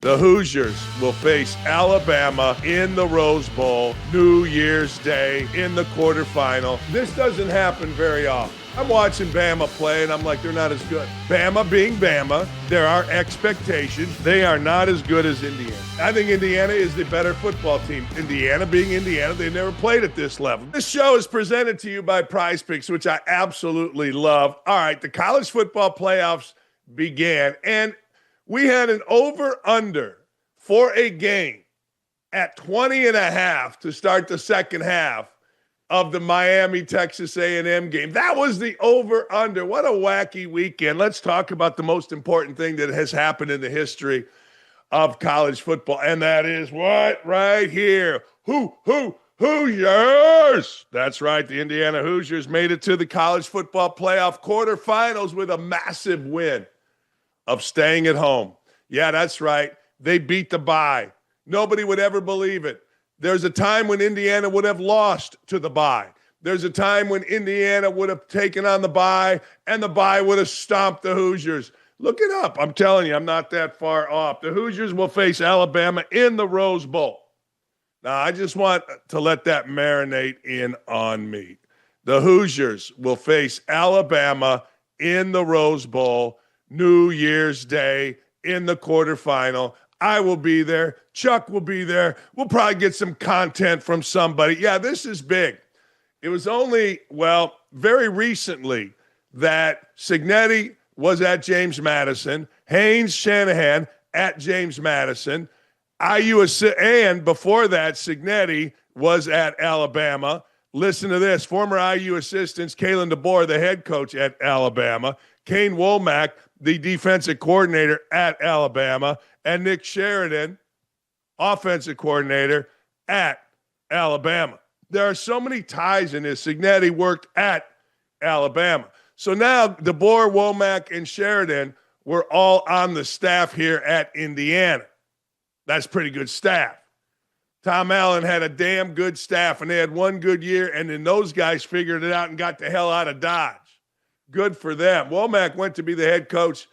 The Hoosiers will face Alabama in the Rose Bowl New Year's Day in the quarterfinal. This doesn't happen very often. I'm watching Bama play, and I'm like, they're not as good. Bama being Bama, there are expectations. They are not as good as Indiana. I think Indiana is the better football team. Indiana being Indiana, they never played at this level. This show is presented to you by Prize Picks, which I absolutely love. All right, the college football playoffs began, and we had an over-under for a game at 20.5 to start the second half of the Miami, Texas A&M game. That was the over-under. What a wacky weekend. Let's talk about the most important thing that has happened in the history of college football, and that is what? Right here. Hoosiers! That's right. The Indiana Hoosiers made it to the college football playoff quarterfinals with a massive win of staying at home. Yeah, that's right. They beat the bye. Nobody would ever believe it. There's a time when Indiana would have lost to the bye. There's a time when Indiana would have taken on the bye, and the bye would have stomped the Hoosiers. Look it up. I'm telling you, I'm not that far off. The Hoosiers will face Alabama in the Rose Bowl. Now, I just want to let that marinate in on me. The Hoosiers will face Alabama in the Rose Bowl New Year's Day in the quarterfinal. I will be there. Chuck will be there. We'll probably get some content from somebody. Yeah, this is big. It was only, very recently that Cignetti was at James Madison, Haynes Shanahan at James Madison, and before that, Cignetti was at Alabama. Listen to this. Former IU assistants, Kalen DeBoer, the head coach at Alabama, Kane Womack, the defensive coordinator at Alabama, and Nick Sheridan, offensive coordinator at Alabama. There are so many ties in this. Cignetti worked at Alabama. So now DeBoer, Womack, and Sheridan were all on the staff here at Indiana. That's pretty good staff. Tom Allen had a damn good staff, and they had one good year, and then those guys figured it out and got the hell out of Dodge. Good for them. Womack went to be the head coach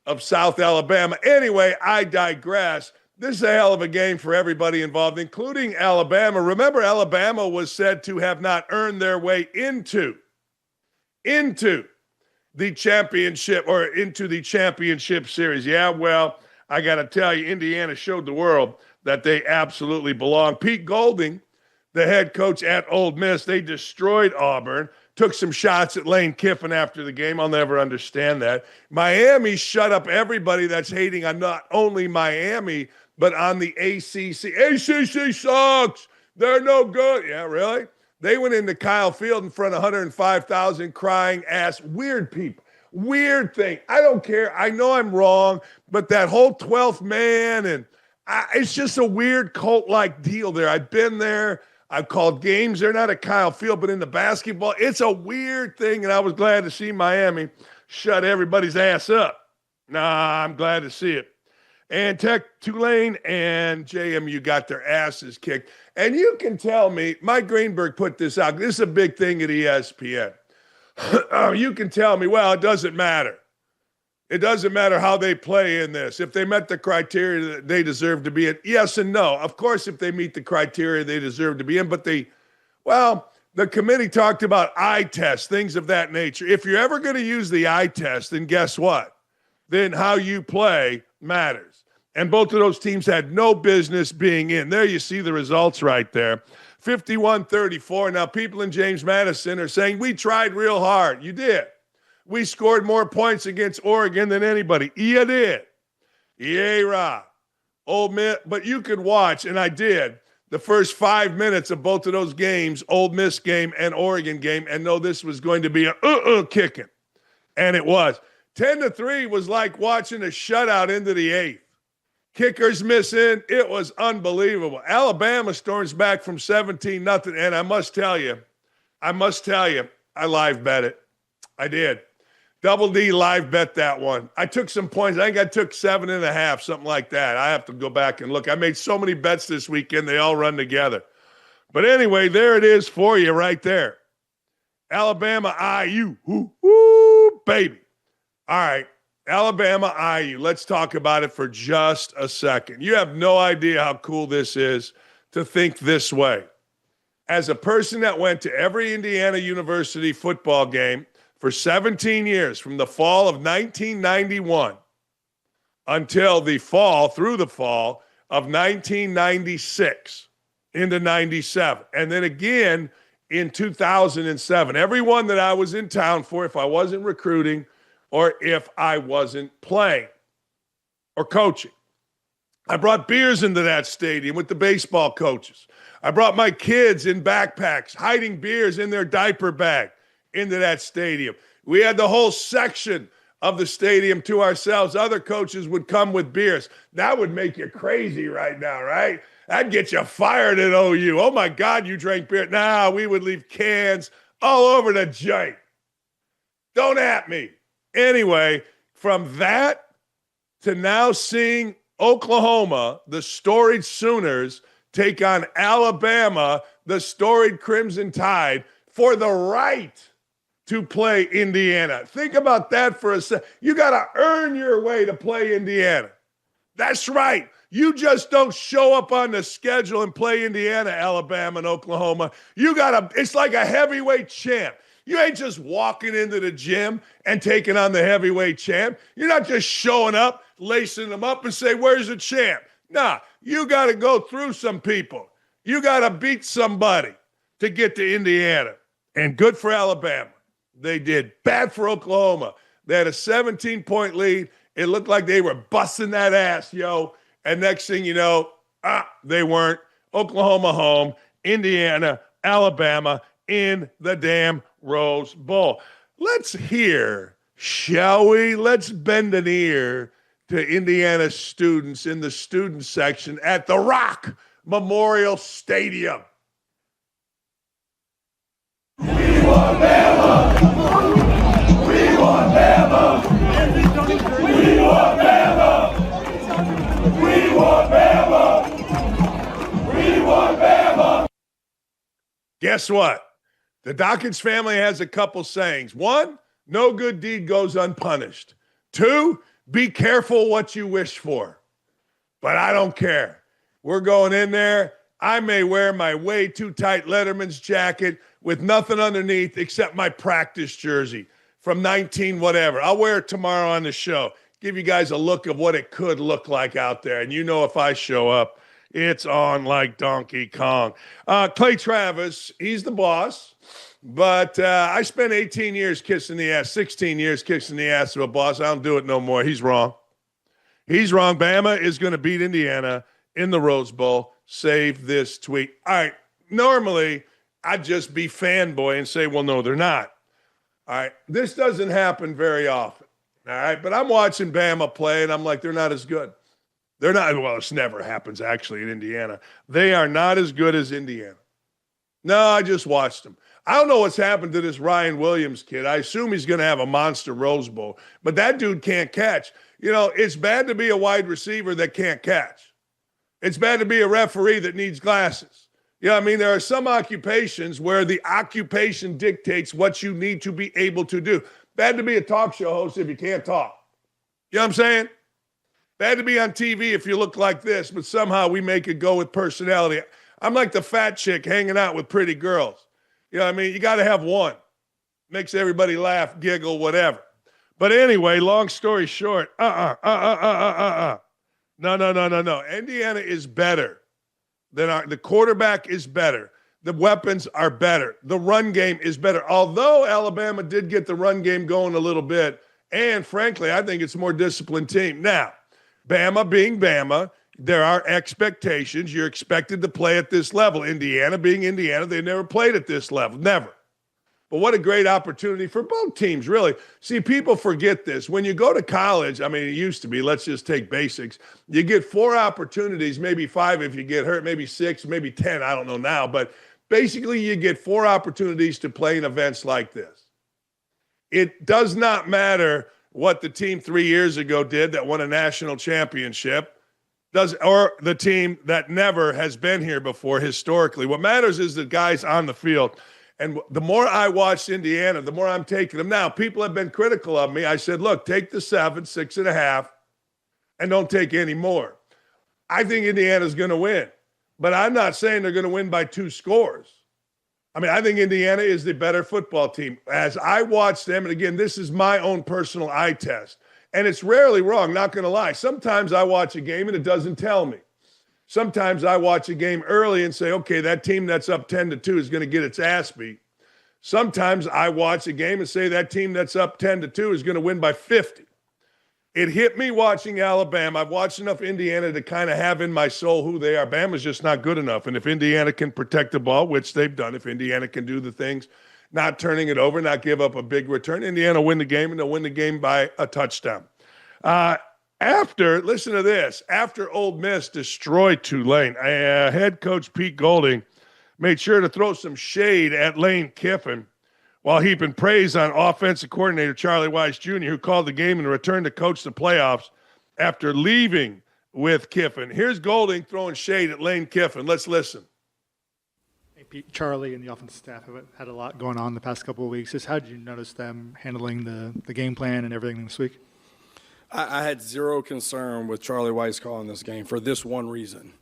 of South Alabama. Anyway, I digress. This is a hell of a game for everybody involved, including Alabama. Remember, Alabama was said to have not earned their way into the championship or into the championship series. Yeah, well, I got to tell you, Indiana showed the world that they absolutely belong. Pete Golding, the head coach at Ole Miss, they destroyed Auburn. Took some shots at Lane Kiffin after the game. I'll never understand that. Miami shut up everybody that's hating on not only Miami, but on the ACC. ACC sucks. They're no good. Yeah, really? They went into Kyle Field in front of 105,000 crying ass. Weird people. Weird thing. I don't care. I know I'm wrong, but that whole 12th man, and it's just a weird cult-like deal there. I've been there. I've called games. They're not at Kyle Field, but in the basketball, it's a weird thing, and I was glad to see Miami shut everybody's ass up. I'm glad to see it. And Tulane and JMU got their asses kicked. And you can tell me, Mike Greenberg put this out. This is a big thing at ESPN. You can tell me, well, it doesn't matter. It doesn't matter how they play in this. If they met the criteria that they deserve to be in, yes and no. Of course, if they meet the criteria they deserve to be in, but the committee talked about eye tests, things of that nature. If you're ever going to use the eye test, then guess what? Then how you play matters. And both of those teams had no business being in. There you see the results right there. 51-34. Now, people in James Madison are saying, we tried real hard. You did. We scored more points against Oregon than anybody. You did. Yeah, Ole Miss, but you could watch, and I did, the first 5 minutes of both of those games, Ole Miss game and Oregon game, and know this was going to be a kicking. And it was. 10-3 was like watching a shutout into the eighth. Kickers missing. It was unbelievable. Alabama storms back from 17-0, and I must tell you, I live bet it. I did. Double D live bet that one. I took some points. I think I took 7.5, something like that. I have to go back and look. I made so many bets this weekend. They all run together. But anyway, there it is for you right there. Alabama, IU. Woo, baby. All right. Alabama, IU. Let's talk about it for just a second. You have no idea how cool this is to think this way. As a person that went to every Indiana University football game for 17 years, from the fall of 1991 until the fall, through the fall of 1996 into 97, and then again in 2007, everyone that I was in town for, if I wasn't recruiting or if I wasn't playing or coaching. I brought beers into that stadium with the baseball coaches. I brought my kids in backpacks, hiding beers in their diaper bag into that stadium. We had the whole section of the stadium to ourselves. Other coaches would come with beers. That would make you crazy right now, right? That'd get you fired at OU. Oh, my God, you drank beer. Nah, we would leave cans all over the joint. Don't at me. Anyway, from that to now seeing Oklahoma, the storied Sooners, take on Alabama, the storied Crimson Tide, for the right to play Indiana. Think about that for a second. You got to earn your way to play Indiana. That's right. You just don't show up on the schedule and play Indiana, Alabama, and Oklahoma. You got to, it's like a heavyweight champ. You ain't just walking into the gym and taking on the heavyweight champ. You're not just showing up, lacing them up and say, where's the champ? Nah, you got to go through some people. You got to beat somebody to get to Indiana. And good for Alabama. They did. Bad for Oklahoma. They had a 17-point lead. It looked like they were busting that ass, yo. And next thing you know, they weren't. Oklahoma home, Indiana, Alabama in the damn Rose Bowl. Let's hear, shall we? Let's bend an ear to Indiana students in the student section at the Rock Memorial Stadium. We want Bama! We want Bama! We want Bama! We want Bama! We want Bama! Guess what? The Dakich family has a couple sayings. One, no good deed goes unpunished. Two, be careful what you wish for. But I don't care. We're going in there. I may wear my way too tight Letterman's jacket with nothing underneath except my practice jersey from 19 whatever. I'll wear it tomorrow on the show. Give you guys a look of what it could look like out there. And you know if I show up, it's on like Donkey Kong. Clay Travis, he's the boss. But I spent 18 years kissing the ass, 16 years kissing the ass of a boss. I don't do it no more. He's wrong. He's wrong. Bama is going to beat Indiana in the Rose Bowl. Save this tweet. All right. Normally, I'd just be fanboy and say, well, no, they're not. All right. This doesn't happen very often. All right. But I'm watching Bama play, and I'm like, they're not as good. They're not. Well, this never happens, actually, in Indiana. They are not as good as Indiana. No, I just watched them. I don't know what's happened to this Ryan Williams kid. I assume he's going to have a monster Rose Bowl. But that dude can't catch. You know, it's bad to be a wide receiver that can't catch. It's bad to be a referee that needs glasses. You know what I mean? There are some occupations where the occupation dictates what you need to be able to do. Bad to be a talk show host if you can't talk. You know what I'm saying? Bad to be on TV if you look like this, but somehow we make it go with personality. I'm like the fat chick hanging out with pretty girls. You know what I mean? You got to have one. Makes everybody laugh, giggle, whatever. But anyway, long story short, No. Indiana is better than the quarterback is better. The weapons are better. The run game is better. Although Alabama did get the run game going a little bit, and frankly, I think it's a more disciplined team. Now, Bama being Bama, there are expectations. You're expected to play at this level. Indiana being Indiana, they never played at this level. Never. But what a great opportunity for both teams, really. See, people forget this. When you go to college, I mean, it used to be, let's just take basics. You get 4 opportunities, maybe 5 if you get hurt, maybe 6, maybe 10, I don't know now. But basically, you get 4 opportunities to play in events like this. It does not matter what the team 3 years ago did that won a national championship, or the team that never has been here before historically. What matters is the guys on the field. And the more I watched Indiana, the more I'm taking them. Now, people have been critical of me. I said, look, take the 7, 6.5, and don't take any more. I think Indiana's going to win, but I'm not saying they're going to win by 2 scores. I mean, I think Indiana is the better football team. As I watch them, and again, this is my own personal eye test, and it's rarely wrong, not going to lie. Sometimes I watch a game and it doesn't tell me. Sometimes I watch a game early and say, okay, that team that's up 10-2 is going to get its ass beat. Sometimes I watch a game and say that team that's up 10-2 is going to win by 50. It hit me watching Alabama. I've watched enough Indiana to kind of have in my soul who they are. Bama's just not good enough. And if Indiana can protect the ball, which they've done, if Indiana can do the things, not turning it over, not give up a big return, Indiana will win the game, and they'll win the game by a touchdown. Listen to this, after Ole Miss destroyed Tulane, head coach Pete Golding made sure to throw some shade at Lane Kiffin while heaping praise on offensive coordinator Charlie Weis Jr., who called the game and returned to coach the playoffs after leaving with Kiffin. Here's Golding throwing shade at Lane Kiffin. Let's listen. Hey, Pete, Charlie and the offensive staff have had a lot going on the past couple of weeks. Just how did you notice them handling the game plan and everything this week? I had zero concern with Charlie Weis calling this game for this one reason.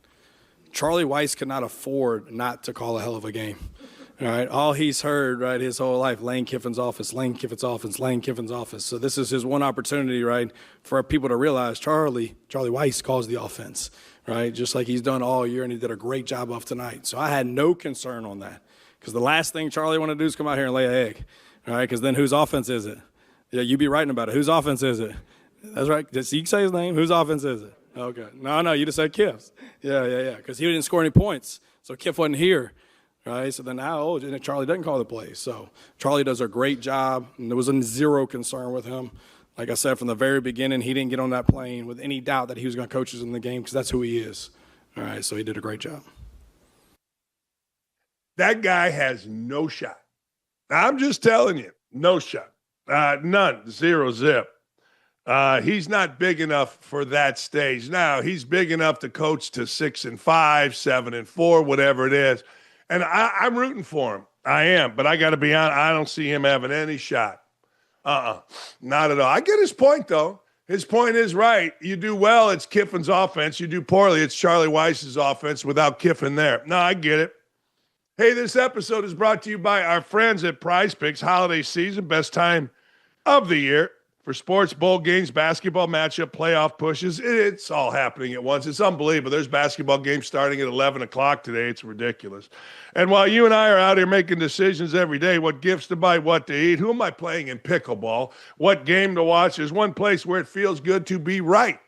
Charlie Weis could not afford not to call a hell of a game. All right, all he's heard, right, his whole life, Lane Kiffin's office, Lane Kiffin's office, Lane Kiffin's office. So this is his one opportunity, right, for people to realize Charlie Weis calls the offense, right, just like he's done all year, and he did a great job of tonight. So I had no concern on that, because the last thing Charlie wanted to do is come out here and lay an egg, all right, because then whose offense is it? Yeah, you be writing about it. Whose offense is it? That's right. You can say his name. Whose offense is it? Okay. No, you just said Kiff's. Yeah, because he didn't score any points, so Kiff wasn't here. Right, so then now Charlie doesn't call the plays. So Charlie does a great job, and there was zero concern with him. Like I said, from the very beginning, he didn't get on that plane with any doubt that he was going to coach us in the game, because that's who he is. All right, so he did a great job. That guy has no shot. I'm just telling you, no shot. None, 0 zip. He's not big enough for that stage. Now, he's big enough to coach to 6-5, 7-4, whatever it is. And I'm rooting for him. I am. But I got to be honest, I don't see him having any shot. Not at all. I get his point, though. His point is right. You do well, it's Kiffin's offense. You do poorly, it's Charlie Weis's offense without Kiffin there. No, I get it. Hey, this episode is brought to you by our friends at Prize Picks. Holiday season, best time of the year for sports, bowl games, basketball matchup, playoff pushes. It's all happening at once. It's unbelievable. There's basketball games starting at 11 o'clock today. It's ridiculous. And while you and I are out here making decisions every day, what gifts to buy, what to eat, who am I playing in pickleball, what game to watch, there's one place where it feels good to be right.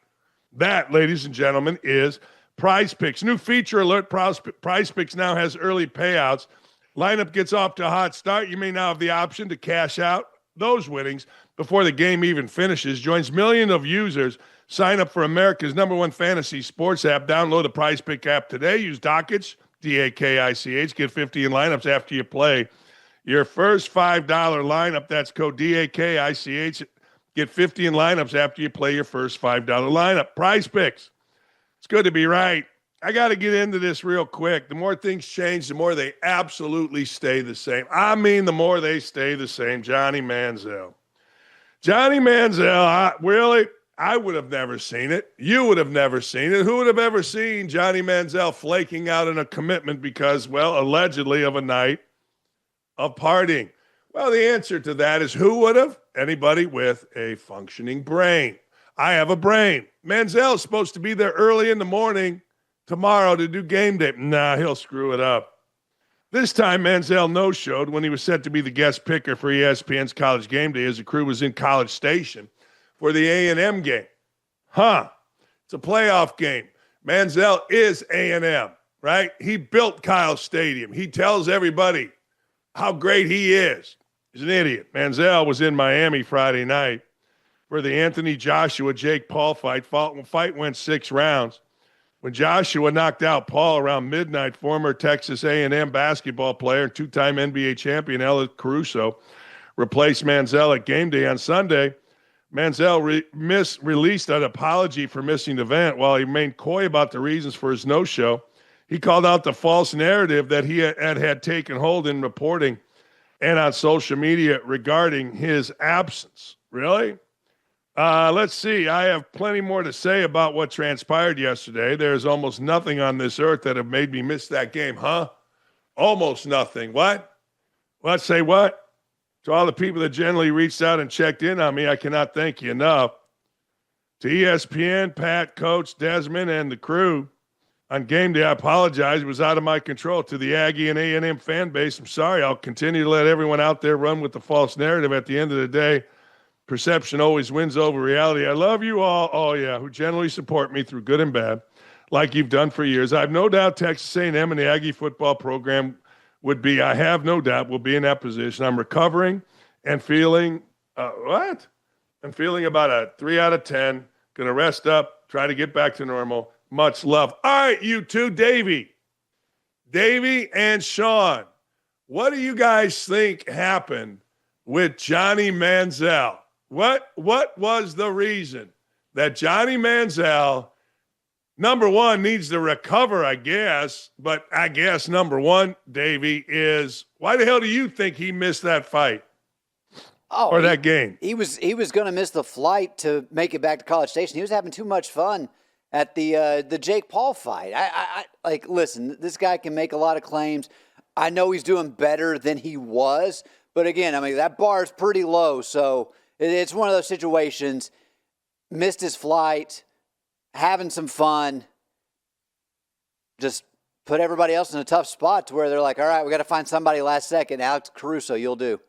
That, ladies and gentlemen, is Prize Picks. New feature alert, Prize Picks now has early payouts. Lineup gets off to a hot start. You may now have the option to cash out those winnings before the game even finishes. Joins millions of users. Sign up for America's #1 fantasy sports app. Download the Prize Pick app today. Use Dakich, D-A-K-I-C-H. Get 50 in lineups after you play your first $5 lineup. That's code D-A-K-I-C-H. Get 50 in lineups after you play your first $5 lineup. Prize Picks. It's good to be right. I got to get into this real quick. The more things change, the more they absolutely stay the same. I mean, the more they stay the same. Johnny Manziel. Johnny Manziel, really? I would have never seen it. You would have never seen it. Who would have ever seen Johnny Manziel flaking out in a commitment because, well, allegedly of a night of partying? Well, the answer to that is who would have? Anybody with a functioning brain. I have a brain. Manziel is supposed to be there early in the morning tomorrow to do game day. Nah, he'll screw it up. This time, Manziel no-showed when he was set to be the guest picker for ESPN's College Game Day as the crew was in College Station for the A&M game. It's a playoff game. Manziel is A&M, right? He built Kyle Stadium. He tells everybody how great he is. He's an idiot. Manziel was in Miami Friday night for the Anthony Joshua-Jake Paul fight. Fight went 6 rounds. When Joshua knocked out Paul around midnight, former Texas A&M basketball player and 2-time NBA champion Ella Caruso replaced Manziel at game day on Sunday. Manziel released an apology for missing the event. While he remained coy about the reasons for his no-show, he called out the false narrative that he had taken hold in reporting and on social media regarding his absence. Really? Let's see. I have plenty more to say about what transpired yesterday. There's almost nothing on this earth that have made me miss that game, huh? Almost nothing. What? Let's say what? To all the people that generally reached out and checked in on me, I cannot thank you enough. To ESPN, Pat, Coach, Desmond, and the crew, on game day, I apologize. It was out of my control. To the Aggie and A&M fan base, I'm sorry. I'll continue to let everyone out there run with the false narrative. At the end of the day, perception always wins over reality. I love you all, who generally support me through good and bad, like you've done for years. I have no doubt Texas A&M and the Aggie football program will be in that position. I'm recovering and feeling, I'm feeling about a 3 out of 10. Going to rest up, try to get back to normal. Much love. All right, you two, Davey and Sean, what do you guys think happened with Johnny Manziel? What was the reason that Johnny Manziel, number one, needs to recover, I guess, but I guess number one, Davey, is why the hell do you think he missed that fight? Or that game? He was going to miss the flight to make it back to College Station. He was having too much fun at the Jake Paul fight. I listen, this guy can make a lot of claims. I know he's doing better than he was, but again, I mean, that bar is pretty low, so it's one of those situations. Missed his flight, having some fun, just put everybody else in a tough spot to where they're like, all right, we got to find somebody last second. Alex Caruso, you'll do.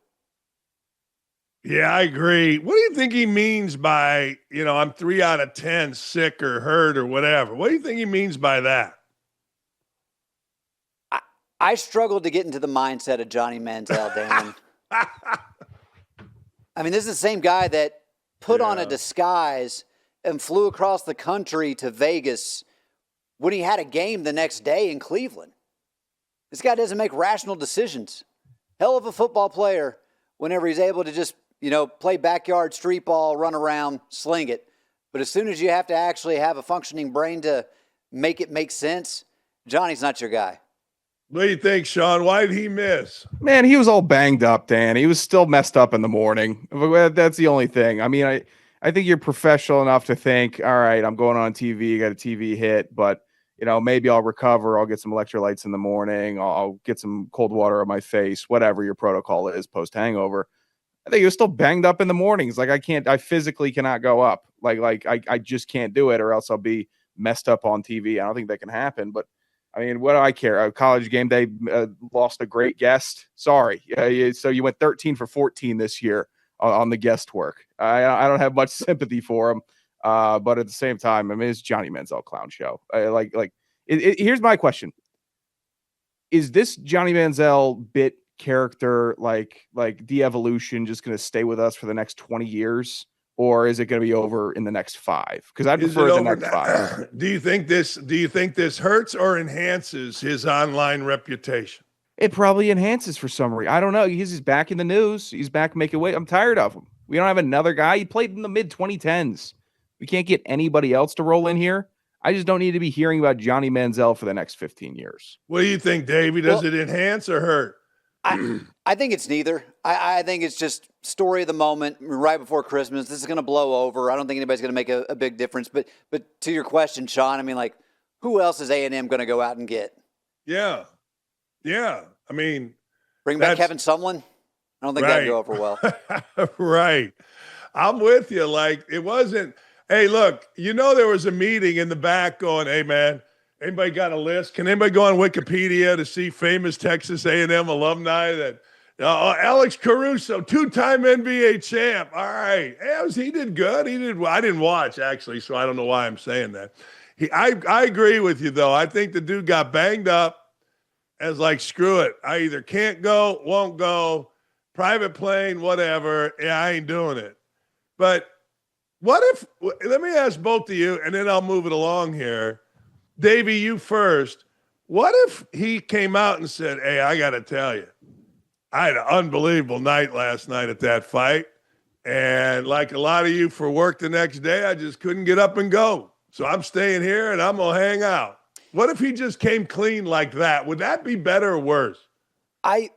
Yeah, I agree. What do you think he means by, I'm 3 out of 10 sick or hurt or whatever? What do you think he means by that? I struggled to get into the mindset of Johnny Manziel, Dan. I mean, this is the same guy that put on a disguise and flew across the country to Vegas when he had a game the next day in Cleveland. This guy doesn't make rational decisions. Hell of a football player whenever he's able to just play backyard street ball, run around, sling it. But as soon as you have to actually have a functioning brain to make it make sense, Johnny's not your guy. What do you think, Sean? Why did he miss? Man, he was all banged up, Dan. He was still messed up in the morning. That's the only thing. I mean, I think you're professional enough to think, all right, I'm going on TV, got a TV hit, but maybe I'll recover. I'll get some electrolytes in the morning. I'll get some cold water on my face, whatever your protocol is post hangover. I think he was still banged up in the mornings. Like I physically cannot go up. I just can't do it or else I'll be messed up on TV. I don't think that can happen, but I mean, what do I care? A college game day lost a great guest. Sorry. So you went 13 for 14 this year on the guest work. I don't have much sympathy for him. But at the same time, I mean, it's Johnny Manziel clown show. Here's my question. Is this Johnny Manziel bit character, like de-evolution, just going to stay with us for the next 20 years? Or is it going to be over in the next 5? Because I prefer the next 5. Do you think this hurts or enhances his online reputation? It probably enhances for some reason. I don't know. He's back in the news. He's back making weight. I'm tired of him. We don't have another guy. He played in the mid-2010s. We can't get anybody else to roll in here. I just don't need to be hearing about Johnny Manziel for the next 15 years. What do you think, Davey? Does it enhance or hurt? I think it's neither. I think it's just story of the moment right before Christmas. This is going to blow over. I don't think anybody's going to make a big difference. But to your question, Sean, I mean, who else is A&M going to go out and get? Yeah. I mean, bring back Kevin Sumlin? I don't think that'd go over well. Right. I'm with you. It wasn't. Hey, look, there was a meeting in the back going, hey, man, anybody got a list? Can anybody go on Wikipedia to see famous Texas A&M alumni that Alex Caruso, 2-time NBA champ. All right. He did good. I didn't watch, actually, so I don't know why I'm saying that. I agree with you, though. I think the dude got banged up as screw it. I either can't go, won't go, private plane, whatever. Yeah, I ain't doing it. But what if – let me ask both of you, and then I'll move it along here. Davey, you first. What if he came out and said, hey, I got to tell you, I had an unbelievable night last night at that fight. And like a lot of you for work the next day, I just couldn't get up and go. So I'm staying here and I'm going to hang out. What if he just came clean like that? Would that be better or worse? I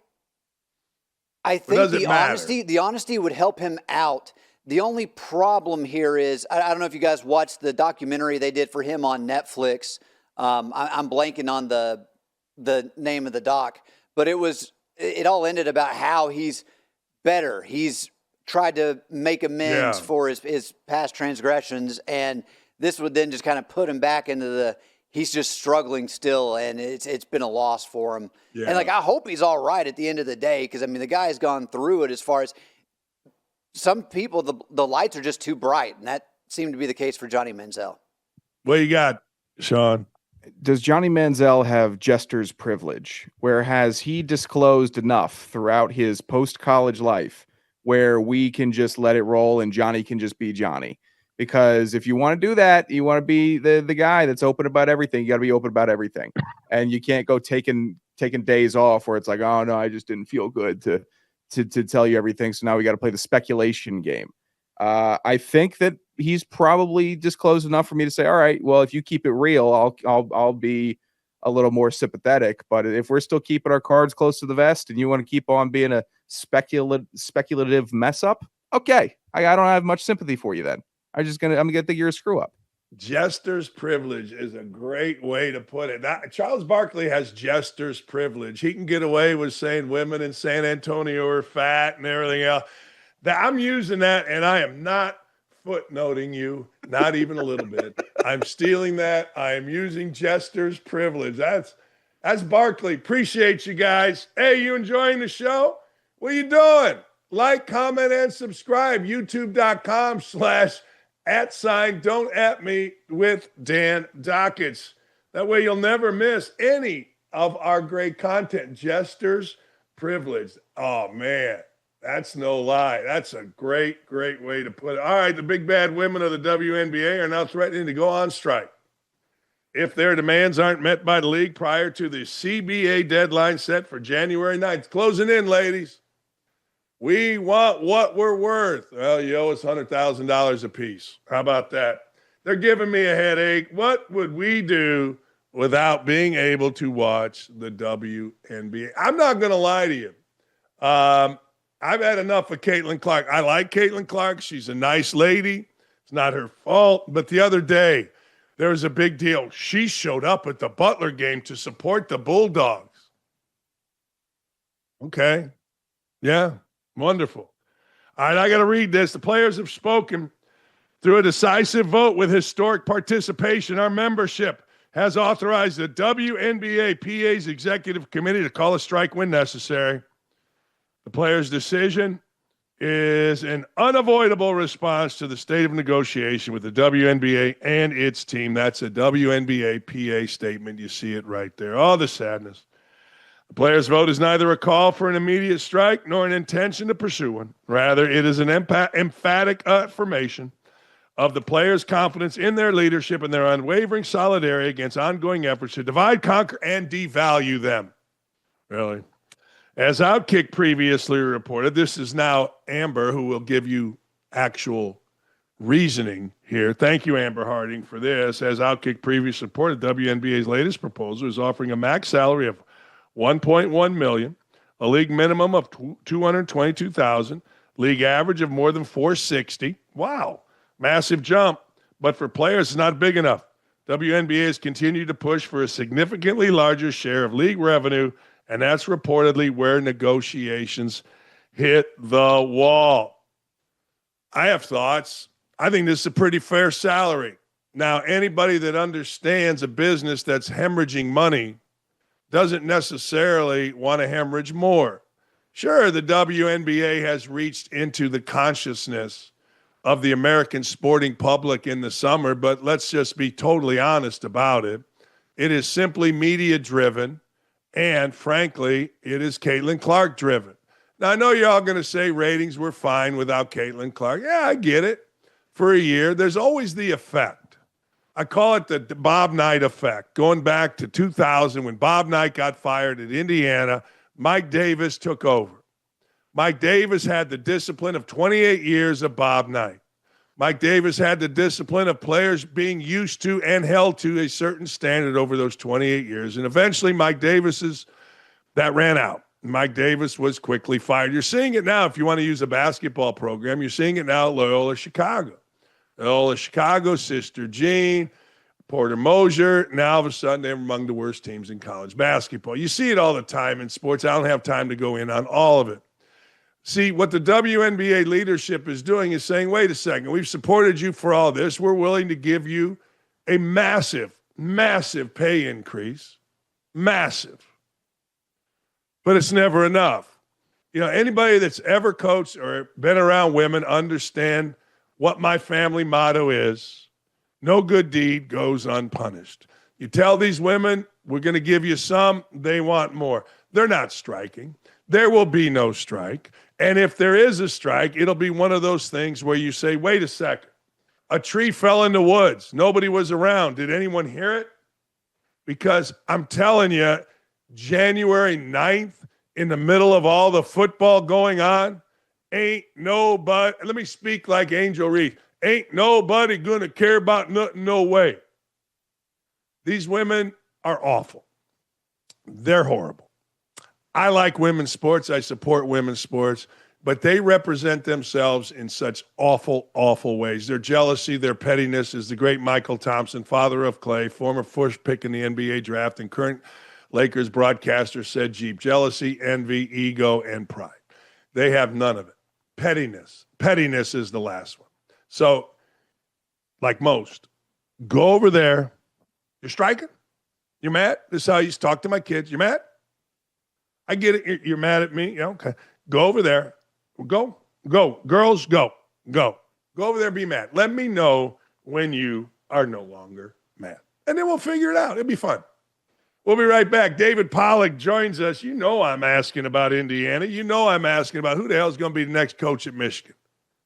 I think the honesty would help him out. The only problem here is I don't know if you guys watched the documentary they did for him on Netflix. I'm blanking on the name of the doc, but it all ended about how he's better. He's tried to make amends for his past transgressions, and this would then just kind of put him back into he's just struggling still, and it's been a loss for him. Yeah. And I hope he's all right at the end of the day, because the guy's gone through it. As far as some people, the lights are just too bright, and that seemed to be the case for Johnny Manziel. What you got, Sean? Does Johnny Manziel have jester's privilege, where has he disclosed enough throughout his post-college life where we can just let it roll and Johnny can just be Johnny? Because if you want to do that, you want to be the guy that's open about everything. You got to be open about everything. And you can't go taking days off where it's like, oh, no, I just didn't feel good to tell you everything. So now we got to play the speculation game. I think that he's probably disclosed enough for me to say, all right, well, if you keep it real, I'll be a little more sympathetic. But if we're still keeping our cards close to the vest and you want to keep on being a speculative mess up, okay, I don't have much sympathy for you then. I'm gonna think you're a screw up. Jester's privilege is a great way to put it. Now, Charles Barkley has jester's privilege. He can get away with saying women in San Antonio are fat and everything else. I'm using that, and I am not footnoting you, not even a little bit. I'm stealing that. I am using jester's privilege. That's Barkley. Appreciate you guys. Hey, you enjoying the show? What are you doing? Like, comment, and subscribe. YouTube.com/@don't@me with Dan Dakich. That way you'll never miss any of our great content. Jester's privilege. Oh, man, that's no lie. That's a great, great way to put it. All right, the big bad women of the WNBA are now threatening to go on strike if their demands aren't met by the league prior to the CBA deadline set for January 9th. Closing in, ladies. We want what we're worth. Well, you owe us $100,000 apiece. How about that? They're giving me a headache. What would we do without being able to watch the WNBA? I'm not going to lie to you. I've had enough of Caitlin Clark. I like Caitlin Clark. She's a nice lady. It's not her fault. But the other day, there was a big deal. She showed up at the Butler game to support the Bulldogs. Okay. Yeah. Wonderful. All right, I got to read this. The players have spoken through a decisive vote with historic participation. Our membership has authorized the WNBA PA's executive committee to call a strike when necessary. The players' decision is an unavoidable response to the state of negotiation with the WNBA and its team. That's a WNBA PA statement. You see it right there. Oh, the sadness. The players' vote is neither a call for an immediate strike nor an intention to pursue one. Rather, it is an emphatic affirmation of the players' confidence in their leadership and their unwavering solidarity against ongoing efforts to divide, conquer, and devalue them. Really? As Outkick previously reported, this is now Amber who will give you actual reasoning here. Thank you, Amber Harding, for this. As Outkick previously reported, WNBA's latest proposal is offering a max salary of $1.1 million, a league minimum of $222,000, league average of more than $460. Wow, massive jump. But for players, it's not big enough. WNBA has continued to push for a significantly larger share of league revenue, and that's reportedly where negotiations hit the wall. I have thoughts. I think this is a pretty fair salary. Now, anybody that understands a business that's hemorrhaging money doesn't necessarily want to hemorrhage more. Sure, the WNBA has reached into the consciousness of the American sporting public in the summer, but let's just be totally honest about it. It is simply media-driven, and frankly, it is Caitlin Clark-driven. Now, I know you're all going to say ratings were fine without Caitlin Clark. Yeah, I get it. For a year, there's always the effect. I call it the Bob Knight effect. Going back to 2000 when Bob Knight got fired at Indiana, Mike Davis took over. Mike Davis had the discipline of 28 years of Bob Knight. Mike Davis had the discipline of players being used to and held to a certain standard over those 28 years. And eventually Mike Davis's, that ran out. Mike Davis was quickly fired. You're seeing it now. If you want to use a basketball program, you're seeing it now at Loyola Chicago. Loyola Chicago, Sister Jean, Porter Moser. Now, all of a sudden, they're among the worst teams in college basketball. You see it all the time in sports. I don't have time to go in on all of it. See, what the WNBA leadership is doing is saying, wait a second, we've supported you for all this. We're willing to give you a massive, massive pay increase. Massive. But it's never enough. You know, anybody that's ever coached or been around women understand what my family motto is. No good deed goes unpunished. You tell these women, we're going to give you some, they want more. They're not striking. There will be no strike. And if there is a strike, it'll be one of those things where you say, wait a second, a tree fell in the woods. Nobody was around. Did anyone hear it? Because I'm telling you, January 9th, in the middle of all the football going on, ain't nobody, let me speak like Angel Reese, ain't nobody going to care about nothing, no way. These women are awful. They're horrible. I like women's sports. I support women's sports, but they represent themselves in such awful, awful ways. Their jealousy, their pettiness, is the great Michael Thompson, father of Clay, former first pick in the NBA draft and current Lakers broadcaster, said Jeep: jealousy, envy, ego, and pride. They have none of it. Pettiness. Pettiness is the last one. So, like most, go over there. You're striking? You're mad? This is how I used to talk to my kids. You're mad? I get it. You're mad at me. Yeah, okay. Go over there. Go. Girls, go. Go over there and be mad. Let me know when you are no longer mad. And then we'll figure it out. It'll be fun. We'll be right back. David Pollack joins us. You know I'm asking about Indiana. You know I'm asking about who the hell is going to be the next coach at Michigan.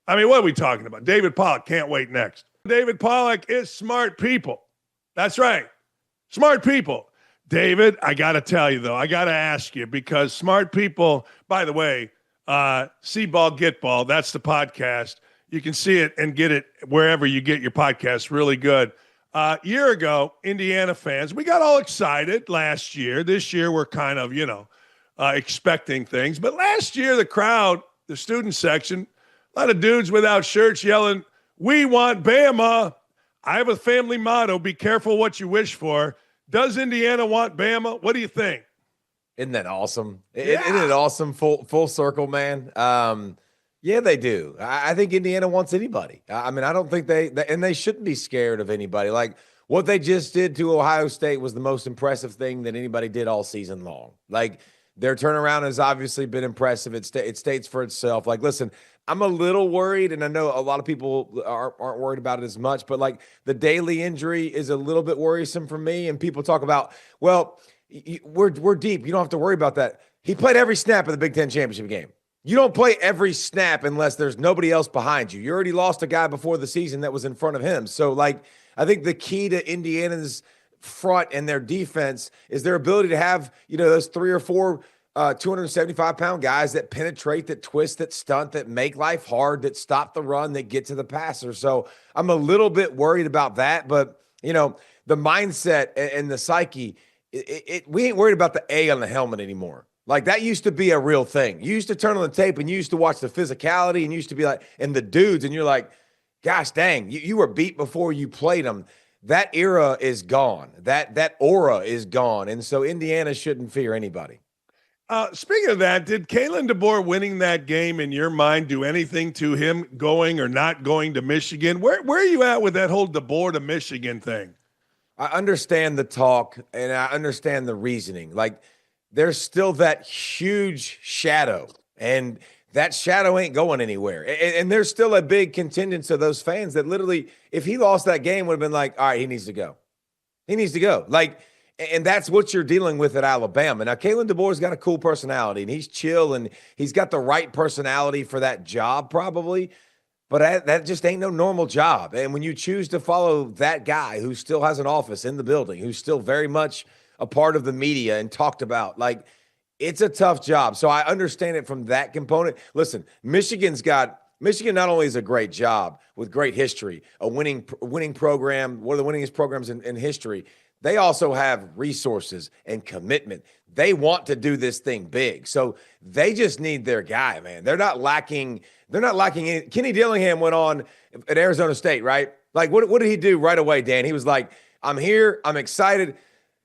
I mean, what are we talking about? David Pollack can't wait next. David Pollack is smart people. That's right. Smart people. David, I got to tell you, though, I got to ask you, because smart people, by the way, See Ball, Get Ball, that's the podcast. You can see it and get it wherever you get your podcast. Really good. Year ago, Indiana fans, we got all excited last year. This year, we're kind of, expecting things. But last year, the crowd, the student section, a lot of dudes without shirts yelling, "We want Bama." I have a family motto: be careful what you wish for. Does Indiana want Bama? What do you think? Isn't that awesome? Isn't it awesome? Full circle, man. Yeah, they do. I think Indiana wants anybody. I mean, I don't think they shouldn't be scared of anybody. Like, what they just did to Ohio State was the most impressive thing that anybody did all season long. Like, their turnaround has obviously been impressive. It states for itself. Like, listen, I'm a little worried, and I know a lot of people aren't worried about it as much, but like the Daly injury is a little bit worrisome for me. And people talk about, well, we're deep. You don't have to worry about that. He played every snap of the Big Ten championship game. You don't play every snap unless there's nobody else behind you. You already lost a guy before the season that was in front of him. So, like, I think the key to Indiana's front and their defense is their ability to have, those 3 or 4 275-pound guys that penetrate, that twist, that stunt, that make life hard, that stop the run, that get to the passer. So I'm a little bit worried about that. But, the mindset and the psyche, we ain't worried about the A on the helmet anymore. Like, that used to be a real thing. You used to turn on the tape and you used to watch the physicality and you used to be like, and the dudes, and you're like, gosh dang, you were beat before you played them. That era is gone. That aura is gone. And so Indiana shouldn't fear anybody. Speaking of that, did Kalen DeBoer winning that game, in your mind, do anything to him going or not going to Michigan? Where are you at with that whole DeBoer to Michigan thing? I understand the talk and I understand the reasoning. Like, there's still that huge shadow, and that shadow ain't going anywhere. And there's still a big contingent of those fans that literally, if he lost that game, would have been like, all right, he needs to go. He needs to go. Like, and that's what you're dealing with at Alabama. Now, Kalen DeBoer's got a cool personality, and he's chill, and he's got the right personality for that job probably, but that just ain't no normal job. And when you choose to follow that guy who still has an office in the building, who's still very much a part of the media and talked about, like, it's a tough job. So I understand it from that component. Listen, Michigan not only is a great job with great history, a winning program, one of the winningest programs in history, they also have resources and commitment. They want to do this thing big. So they just need their guy, man. They're not lacking any. Kenny Dillingham went on at Arizona State, right? Like, what did he do right away, Dan? He was like, I'm here. I'm excited.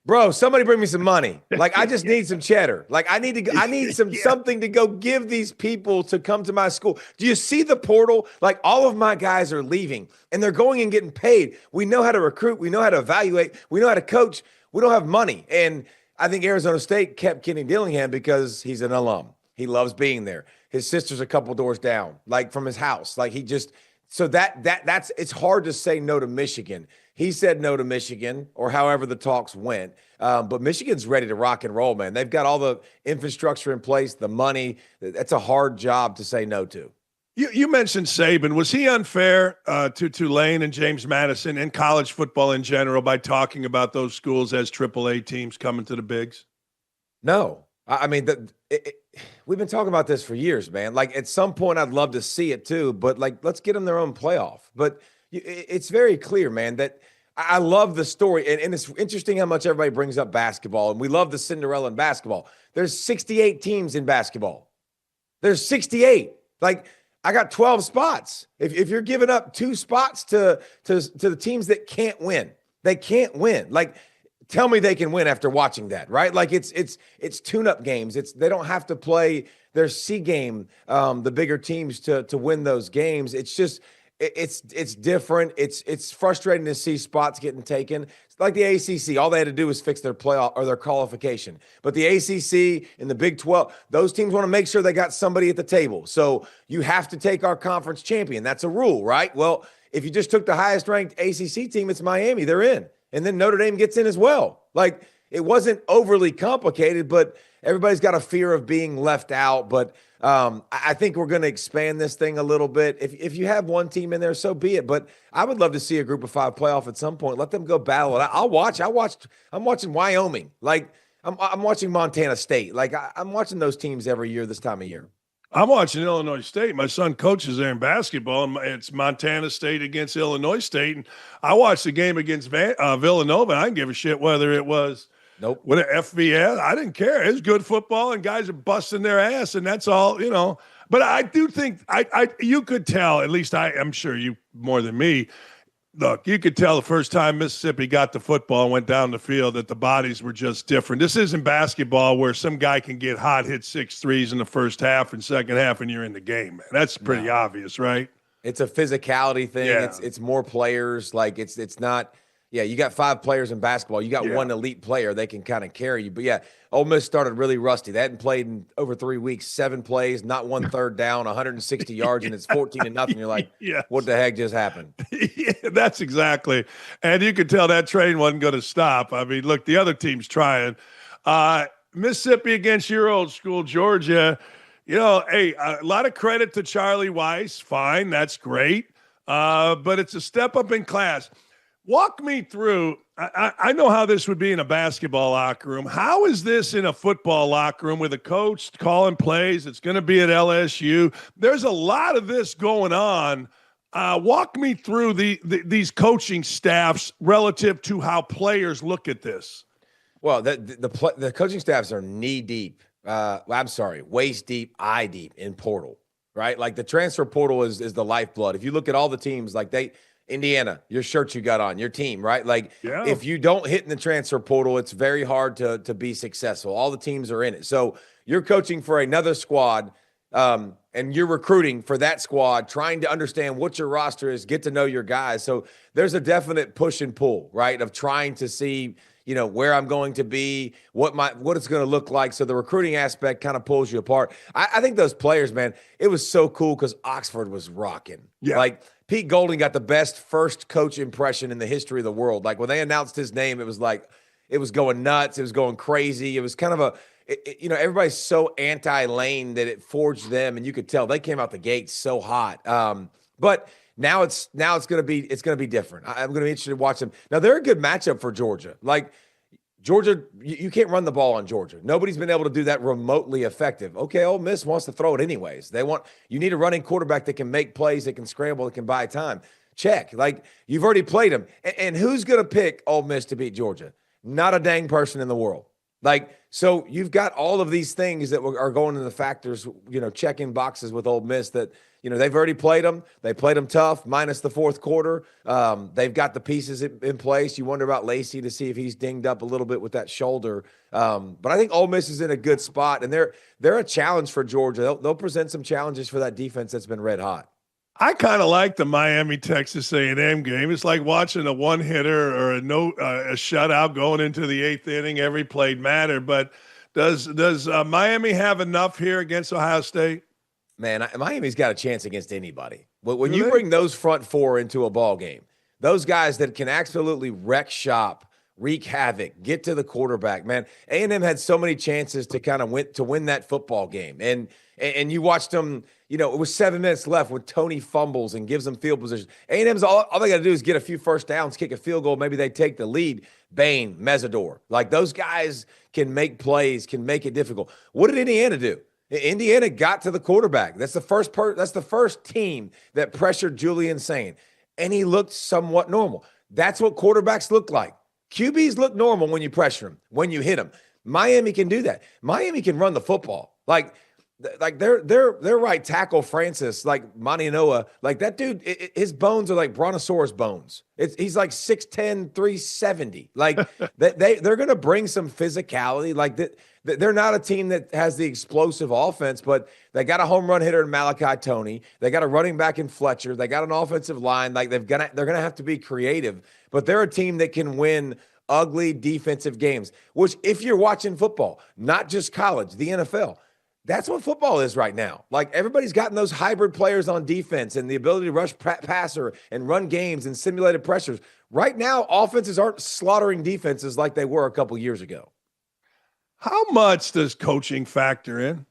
Bro, somebody bring me some money. Like, I just need some cheddar. Like, I need something to go give these people to come to my school. Do you see the portal? Like, all of my guys are leaving and they're going and getting paid. We know how to recruit. We know how to evaluate. We know how to coach. We don't have money. And I think Arizona State kept Kenny Dillingham because he's an alum. He loves being there. His sister's a couple doors down, like from his house. Like, he just, so that's, it's hard to say no to Michigan. He said no to Michigan, or however the talks went. But Michigan's ready to rock and roll, man. They've got all the infrastructure in place, the money. That's a hard job to say no to. You mentioned Saban. Was he unfair to Tulane and James Madison and college football in general by talking about those schools as AAA teams coming to the bigs? No. I mean, we've been talking about this for years, man. Like, at some point, I'd love to see it too, but like, let's get them their own playoff. But it's very clear, man, that I love the story. And it's interesting how much everybody brings up basketball, and we love the Cinderella in basketball. There's 68 teams in basketball. There's 68. Like, I got 12 spots. If you're giving up 2 spots to the teams that can't win, they can't win. Like, tell me they can win after watching that, right? Like, it's tune-up games. They don't have to play their C game, the bigger teams to win those games. It's just it's different. It's frustrating to see spots getting taken. It's like the ACC. All they had to do was fix their playoff or their qualification. But the ACC and the Big 12, those teams want to make sure they got somebody at the table. So you have to take our conference champion. That's a rule, right? Well, if you just took the highest ranked ACC team, it's Miami. They're in. And then Notre Dame gets in as well. Like, it wasn't overly complicated, but everybody's got a fear of being left out. But I think we're going to expand this thing a little bit. If you have one team in there, so be it. But I would love to see a group of 5 playoff at some point. Let them go battle it. I'm watching Wyoming. Like, I'm watching Montana State. Like, I'm watching those teams every year this time of year. I'm watching Illinois State. My son coaches there in basketball, and it's Montana State against Illinois State. And I watched the game against Villanova. I didn't give a shit whether it was with an FBS. I didn't care. It's good football, and guys are busting their ass, and that's all, you know. But I do think you could tell, at least I'm sure you more than me, look, you could tell the first time Mississippi got the football and went down the field that the bodies were just different. This isn't basketball where some guy can get hot, hit 6 threes in the first half and second half, and you're in the game, man. That's pretty obvious, right? It's a physicality thing. Yeah. It's more players. Like, it's not. Yeah, you got 5 players in basketball. You got one elite player. They can kind of carry you. But, yeah, Ole Miss started really rusty. They hadn't played in over 3 weeks, 7 plays, not 1 third down, 160 yards, and it's 14-0. You're like, what the heck just happened? Yeah, that's exactly. And you could tell that train wasn't going to stop. I mean, look, the other team's trying. Mississippi against your old school, Georgia. You know, hey, a lot of credit to Charlie Weiss. Fine, that's great. But it's a step up in class. Walk me through. I know how this would be in a basketball locker room. How is this in a football locker room with a coach calling plays? It's going to be at LSU. There's a lot of this going on. Walk me through these coaching staffs relative to how players look at this. Well, the coaching staffs are knee deep. Waist deep, eye deep in portal, right? Like, the transfer portal is the lifeblood. If you look at all the teams, like Indiana, your shirt you got on, your team, right? Like, if you don't hit in the transfer portal, it's very hard to be successful. All the teams are in it. So you're coaching for another squad, and you're recruiting for that squad, trying to understand what your roster is, get to know your guys. So there's a definite push and pull, right, of trying to see, you know, where I'm going to be, what it's going to look like. So the recruiting aspect kind of pulls you apart. I think those players, man, it was so cool because Oxford was rocking. Yeah. Like, Pete Golding got the best first coach impression in the history of the world. Like, when they announced his name, it was like, it was going nuts. It was going crazy. It was kind of you know, everybody's so anti-Lane that it forged them, and you could tell they came out the gate so hot. But now it's going to be different. I'm going to be interested to watch them. Now, they're a good matchup for Georgia. Like, Georgia, you can't run the ball on Georgia. Nobody's been able to do that remotely effective. Okay, Ole Miss wants to throw it anyways. You need a running quarterback that can make plays, that can scramble, that can buy time. Check. Like, you've already played them. And who's going to pick Ole Miss to beat Georgia? Not a dang person in the world. Like, so you've got all of these things that are going in the factors, checking boxes with Ole Miss that, they've already played them. They played them tough, minus the fourth quarter. They've got the pieces in place. You wonder about Lacey to see if he's dinged up a little bit with that shoulder. But I think Ole Miss is in a good spot, and they're a challenge for Georgia. They'll present some challenges for that defense that's been red hot. I kind of like the Miami Texas A&M game. It's like watching a one hitter or a shutout going into the eighth inning. Every play mattered. But does Miami have enough here against Ohio State? Man, Miami's got a chance against anybody. When you bring those front four into a ball game, those guys that can absolutely wreck shop, wreak havoc, get to the quarterback, man. A&M had so many chances to kind of win that football game. And you watched them, it was 7 minutes left when Tony fumbles and gives them field position. A&M's all they got to do is get a few first downs, kick a field goal. Maybe they take the lead. Bain, Mesidor. Like, those guys can make plays, can make it difficult. What did Indiana do? Indiana got to the quarterback. That's the first team that pressured Julian Sain, and he looked somewhat normal. That's what quarterbacks look like. QBs look normal when you pressure them, when you hit them. Miami can do that. Miami can run the football. Like their right tackle, Francis, like Maninoa, like that dude, his bones are like brontosaurus bones. He's like 6'10", 370. Like they're going to bring some physicality. Like that. They're not a team that has the explosive offense, but they got a home run hitter in Malachi Toney. They got a running back in Fletcher. They got an offensive line. Like they're gonna have to be creative, but they're a team that can win ugly defensive games. Which, if you're watching football, not just college, the NFL, that's what football is right now. Like, everybody's gotten those hybrid players on defense and the ability to rush passer and run games and simulated pressures. Right now, offenses aren't slaughtering defenses like they were a couple years ago. How much does coaching factor in?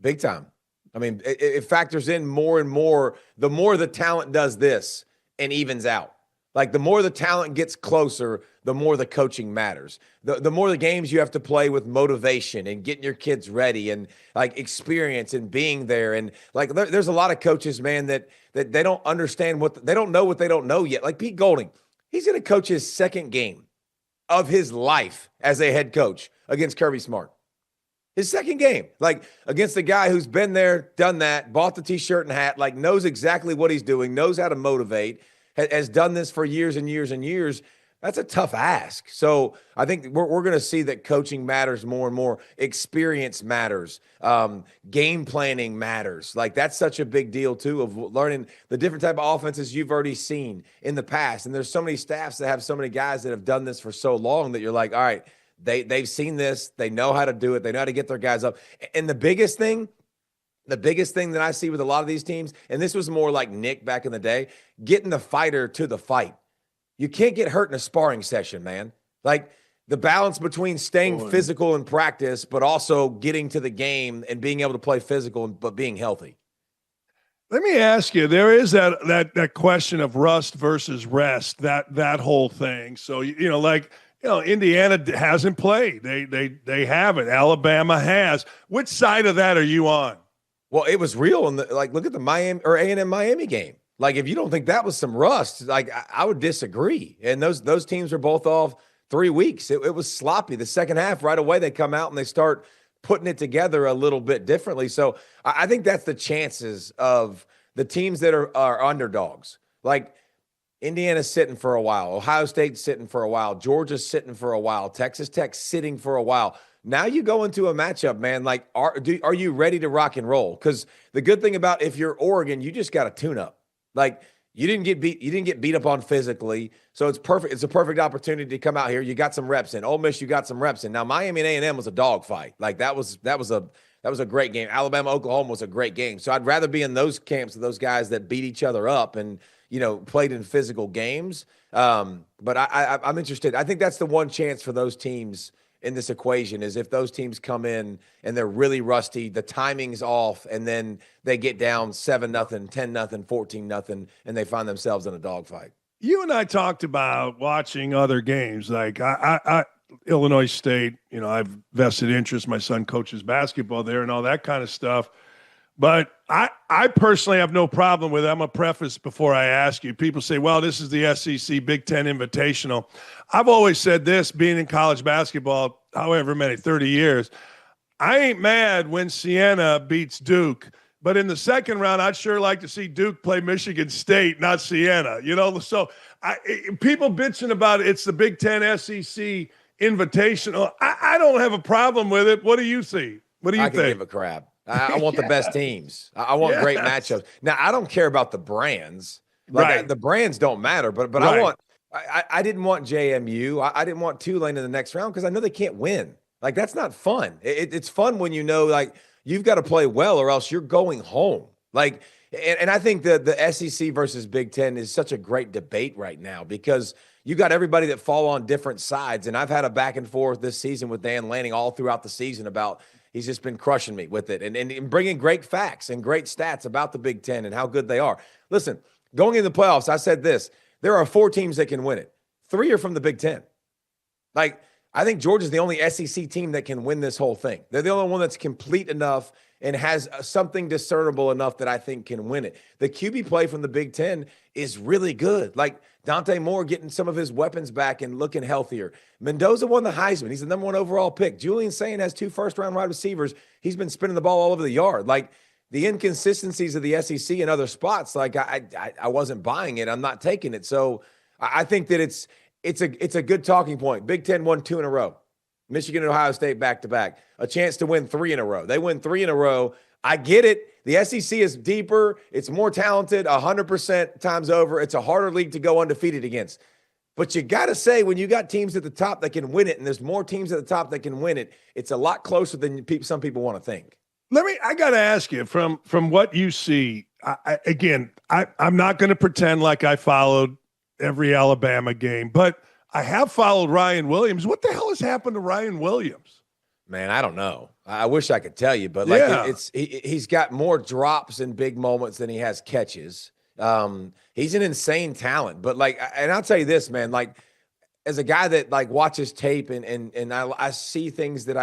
Big time. I mean, it factors in more and more. The more the talent does this and evens out. Like, the more the talent gets closer, the more the coaching matters. The more the games you have to play with motivation and getting your kids ready and, like, experience and being there. And, like, there's a lot of coaches, man, that they don't understand they don't know what they don't know yet. Like Pete Golding, he's going to coach his second game of his life as a head coach against Kirby Smart. His second game, like, against a guy who's been there, done that, bought the T-shirt and hat, like, knows exactly what he's doing, knows how to motivate, has done this for years and years and years. That's a tough ask. So I think we're going to see that coaching matters more and more. Experience matters. Game planning matters. Like, that's such a big deal, too, of learning the different type of offenses you've already seen in the past. And there's so many staffs that have so many guys that have done this for so long that you're like, all right, they've seen this. They know how to do it. They know how to get their guys up. And the biggest thing that I see with a lot of these teams, and this was more like Nick back in the day, getting the fighter to the fight. You can't get hurt in a sparring session, man. Like, the balance between staying physical in practice, but also getting to the game and being able to play physical, but being healthy. Let me ask you, there is that question of rust versus rest, that whole thing. So, Indiana hasn't played. They haven't. Alabama has. Which side of that are you on? Well, it was real. Look at the Miami or A&M Miami game. Like, if you don't think that was some rust, like, I would disagree. And those teams are both off 3 weeks. It was sloppy. The second half, right away, they come out and they start putting it together a little bit differently. So I think that's the chances of the teams that are underdogs. Like, Indiana's sitting for a while. Ohio State's sitting for a while. Georgia's sitting for a while. Texas Tech's sitting for a while. Now you go into a matchup, man. Like, are you ready to rock and roll? Because the good thing about, if you're Oregon, you just got to tune up. Like, you didn't get beat up on physically, so it's perfect. It's a perfect opportunity to come out here. You got some reps in. Ole Miss, you got some reps in. Now, Miami and A&M was a dogfight. Like, that was a great game. Alabama, Oklahoma was a great game. So I'd rather be in those camps of those guys that beat each other up and, played in physical games. But I'm interested. I think that's the one chance for those teams in this equation, is if those teams come in and they're really rusty, the timing's off, and then they get down 7-0, 10-0, 14-0, and they find themselves in a dogfight. You and I talked about watching other games. Like, I Illinois State, I've vested interest. My son coaches basketball there and all that kind of stuff. But I personally have no problem with it. I'm going to preface before I ask you. People say, well, this is the SEC Big Ten Invitational. I've always said this, being in college basketball, however many, 30 years, I ain't mad when Siena beats Duke. But in the second round, I'd sure like to see Duke play Michigan State, not Siena. So people bitching about it. It's the Big Ten SEC Invitational. I don't have a problem with it. What do you see? What do you think? I can give a crap. I want the best teams. I want great matchups. Now, I don't care about the brands. Right. The brands don't matter, but Right. I didn't want JMU. I didn't want Tulane in the next round because I know they can't win. Like, that's not fun. It's fun when you know, like, you've got to play well or else you're going home. Like, and I think the SEC versus Big Ten is such a great debate right now because you got everybody that fall on different sides. And I've had a back and forth this season with Dan Lanning all throughout the season about he's just been crushing me with it and bringing great facts and great stats about the Big Ten and how good they are. Listen, going into the playoffs, I said this. There are 4 teams that can win it. 3 are from the Big Ten. Like, I think Georgia's the only SEC team that can win this whole thing. They're the only one that's complete enough and has something discernible enough that I think can win it. The QB play from the Big Ten is really good. Like Dante Moore getting some of his weapons back and looking healthier. Mendoza won the Heisman. He's the number 1 overall pick. Julian Sain has 2 first-round wide receivers. He's been spinning the ball all over the yard. Like the inconsistencies of the SEC and other spots, like I wasn't buying it. I'm not taking it. So I think that it's a good talking point. Big Ten won 2 in a row. Michigan and Ohio State back-to-back. A chance to win 3 in a row. They win 3 in a row. I get it. The SEC is deeper. It's more talented 100% times over. It's a harder league to go undefeated against. But you got to say, when you got teams at the top that can win it, and there's more teams at the top that can win it, it's a lot closer than some people want to think. I got to ask you, from what you see, I'm not going to pretend like I followed every Alabama game, but I have followed Ryan Williams. What the hell has happened to Ryan Williams? Man, I don't know. I wish I could tell you, but he's got more drops in big moments than he has catches. He's an insane talent, but and I'll tell you this, man, like as a guy that like watches tape and I see things that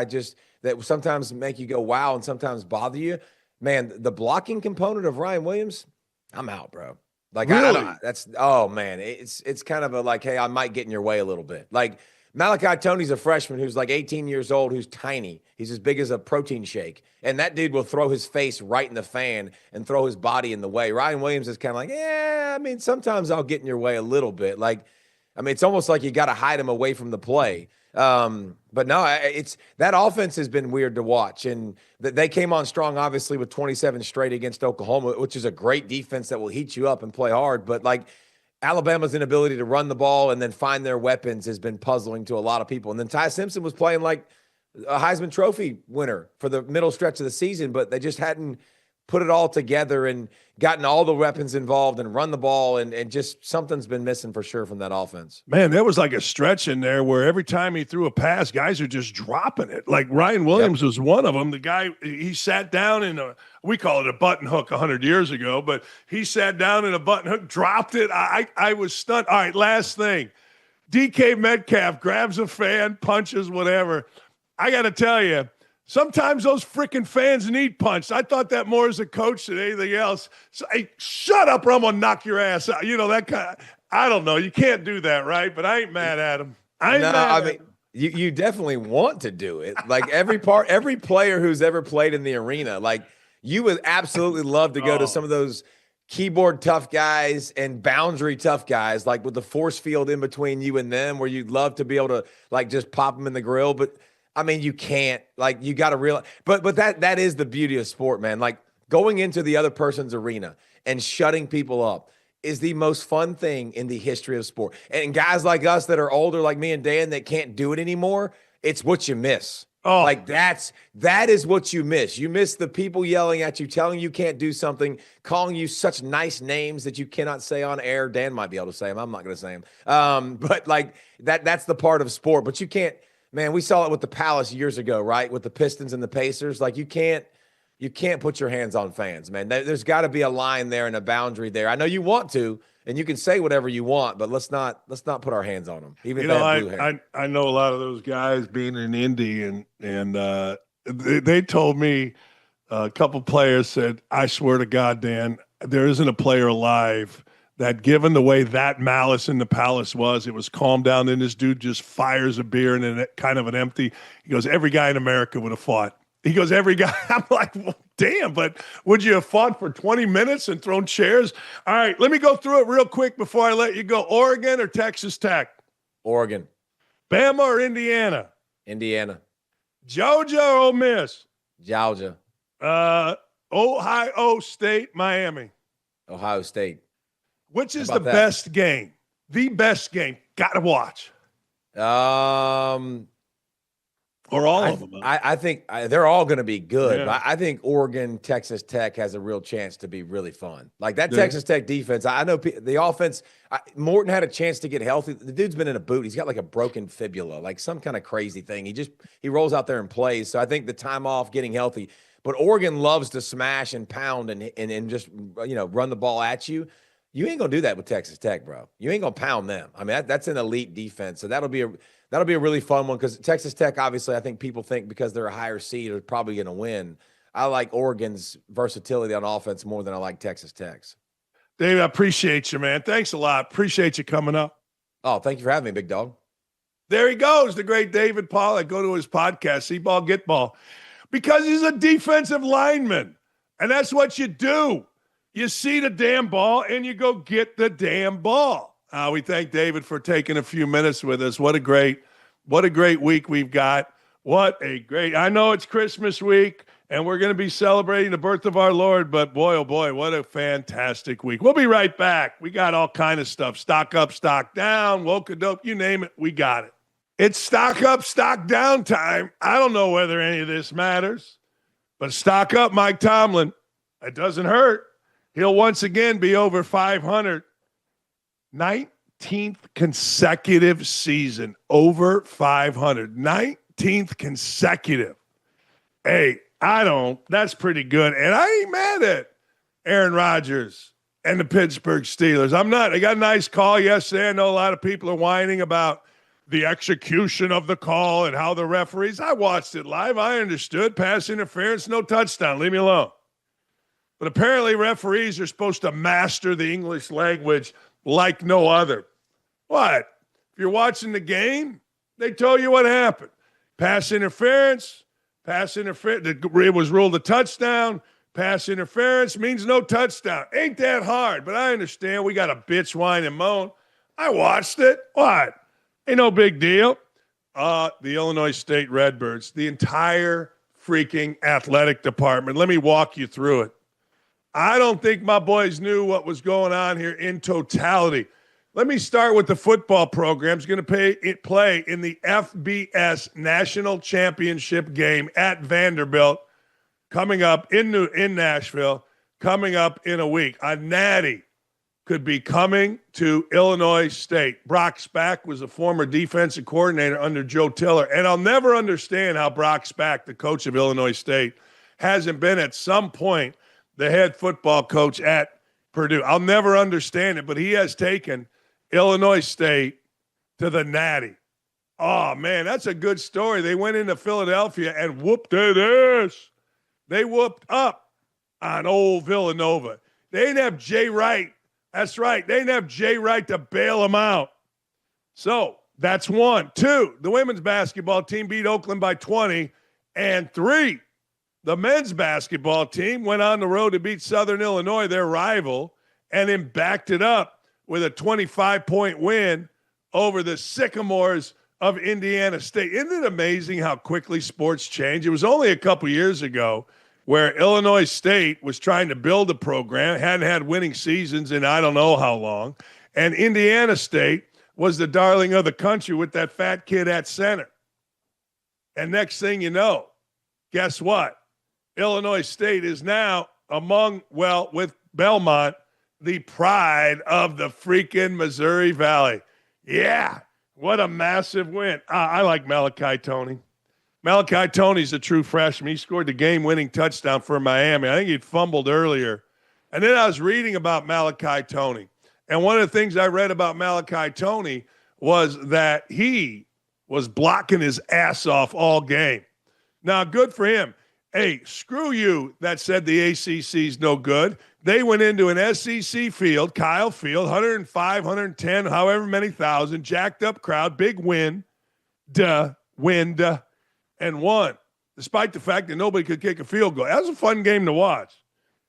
that sometimes make you go, wow, and sometimes bother you, man, the blocking component of Ryan Williams, I'm out, bro. Like, really? It's kind of hey, I might get in your way a little bit. Like Malachi Tony's a freshman who's like 18 years old, who's tiny. He's as big as a protein shake. And that dude will throw his face right in the fan and throw his body in the way. Ryan Williams is kind of like, yeah, I mean, sometimes I'll get in your way a little bit. Like, I mean, it's almost like you got to hide him away from the play. But no, that offense has been weird to watch. And they came on strong, obviously, with 27 straight against Oklahoma, which is a great defense that will heat you up and play hard. But like Alabama's inability to run the ball and then find their weapons has been puzzling to a lot of people. And then Ty Simpson was playing like a Heisman Trophy winner for the middle stretch of the season, but they just hadn't put it all together and gotten all the weapons involved and run the ball, and just something's been missing for sure from that offense. Man, there was like a stretch in there where every time he threw a pass, guys are just dropping it. Like Ryan Williams was one of them. The guy, he sat down we call it a button hook 100 years ago, but he sat down in a button hook, dropped it. I was stunned. All right, last thing. DK Metcalf grabs a fan, punches, whatever. I got to tell you, sometimes those freaking fans need punched. I thought that more as a coach than anything else. So, hey, shut up or I'm going to knock your ass out. You know, that kind of, I don't know. You can't do that, right? But I ain't mad at him. You definitely want to do it. Like every player who's ever played in the arena, like you would absolutely love to go to some of those keyboard tough guys and boundary tough guys, like with the force field in between you and them, where you'd love to be able to like just pop them in the grill. But I mean, you can't, like, you got to realize, but that is the beauty of sport, man. Like going into the other person's arena and shutting people up is the most fun thing in the history of sport. And guys like us that are older, like me and Dan, that can't do it anymore, it's what you miss. Oh, like that is what you miss. You miss the people yelling at you, telling you can't do something, calling you such nice names that you cannot say on air. Dan might be able to say them. I'm not going to say them. But like that's the part of sport, but you can't. Man, we saw it with the Palace years ago, right? With the Pistons and the Pacers. Like you can't put your hands on fans, man. There's got to be a line there and a boundary there. I know you want to, and you can say whatever you want, but let's not put our hands on them. Even if they have blue hair. I know a lot of those guys being in Indy, and they told me A couple players said, I swear to God, Dan, there isn't a player alive that, given the way that Malice in the Palace was, it was calmed down. Then this dude just fires a beer and then kind of an empty. He goes, every guy in America would have fought. He goes, every guy. I'm like, well, damn, but would you have fought for 20 minutes and thrown chairs? All right, let me go through it real quick before I let you go. Oregon or Texas Tech? Oregon. Bama or Indiana? Indiana. Georgia or Ole Miss? Georgia. Ohio State, Miami. Ohio State. Which is the best game? The best game. Got to watch. Or all of them. I think they're all going to be good. Yeah. But I think Oregon, Texas Tech has a real chance to be really fun. Like that Texas Tech defense, I know the offense, Morton had a chance to get healthy. The dude's been in a boot. He's got like a broken fibula, like some kind of crazy thing. He rolls out there and plays. So I think the time off, getting healthy. But Oregon loves to smash and pound and just, run the ball at you. You ain't going to do that with Texas Tech, bro. You ain't going to pound them. I mean, that's an elite defense. So that'll be a really fun one because Texas Tech, obviously, I think people think because they're a higher seed, are probably going to win. I like Oregon's versatility on offense more than I like Texas Tech's. Dave, I appreciate you, man. Thanks a lot. Appreciate you coming up. Oh, thank you for having me, big dog. There he goes, the great David Pollack. Go to his podcast, See Ball, Get Ball, because he's a defensive lineman, and that's what you do. You see the damn ball, and you go get the damn ball. We thank David for taking a few minutes with us. What a great week we've got. I know it's Christmas week, and we're going to be celebrating the birth of our Lord, but boy, oh boy, what a fantastic week. We'll be right back. We got all kind of stuff. Stock up, stock down, woke-a-dope, you name it, we got it. It's stock up, stock down time. I don't know whether any of this matters, but stock up, Mike Tomlin. It doesn't hurt. He'll once again be over 500. 19th consecutive season over 500. 19th consecutive. Hey, that's pretty good. And I ain't mad at Aaron Rodgers and the Pittsburgh Steelers. I'm not. I got a nice call yesterday. I know a lot of people are whining about the execution of the call and how the referees. I watched it live. I understood. Pass interference, no touchdown. Leave me alone. But apparently referees are supposed to master the English language like no other. What? If you're watching the game, they tell you what happened. Pass interference. It was ruled a touchdown. Pass interference means no touchdown. Ain't that hard, but I understand. We got a bitch, whine, and moan. I watched it. What? Ain't no big deal. The Illinois State Redbirds, the entire freaking athletic department. Let me walk you through it. I don't think my boys knew what was going on here in totality. Let me start with the football program. It's going to play in the FBS National Championship game at Vanderbilt coming up in Nashville, coming up in a week. A natty could be coming to Illinois State. Brock Spack was a former defensive coordinator under Joe Tiller, and I'll never understand how Brock Spack, the coach of Illinois State, hasn't been at some point the head football coach at Purdue. I'll never understand it, but he has taken Illinois State to the natty. Oh, man, that's a good story. They went into Philadelphia and whooped their ass. They whooped up on old Villanova. They didn't have Jay Wright. That's right. They didn't have Jay Wright to bail them out. So that's 1. 2, the women's basketball team beat Oakland by 20. And 3, the men's basketball team went on the road to beat Southern Illinois, their rival, and then backed it up with a 25-point win over the Sycamores of Indiana State. Isn't it amazing how quickly sports change? It was only a couple years ago where Illinois State was trying to build a program, hadn't had winning seasons in I don't know how long, and Indiana State was the darling of the country with that fat kid at center. And next thing you know, guess what? Illinois State is now with Belmont, the pride of the freaking Missouri Valley. Yeah, what a massive win. I like Malachi Toney. Malachi Toney's a true freshman. He scored the game-winning touchdown for Miami. I think he'd fumbled earlier. And then I was reading about Malachi Toney. And one of the things I read about Malachi Toney was that he was blocking his ass off all game. Now, good for him. Hey, screw you that said the ACC's no good. They went into an SEC field, Kyle Field, 105, 110, however many thousand, jacked up crowd, big win, and won, despite the fact that nobody could kick a field goal. That was a fun game to watch.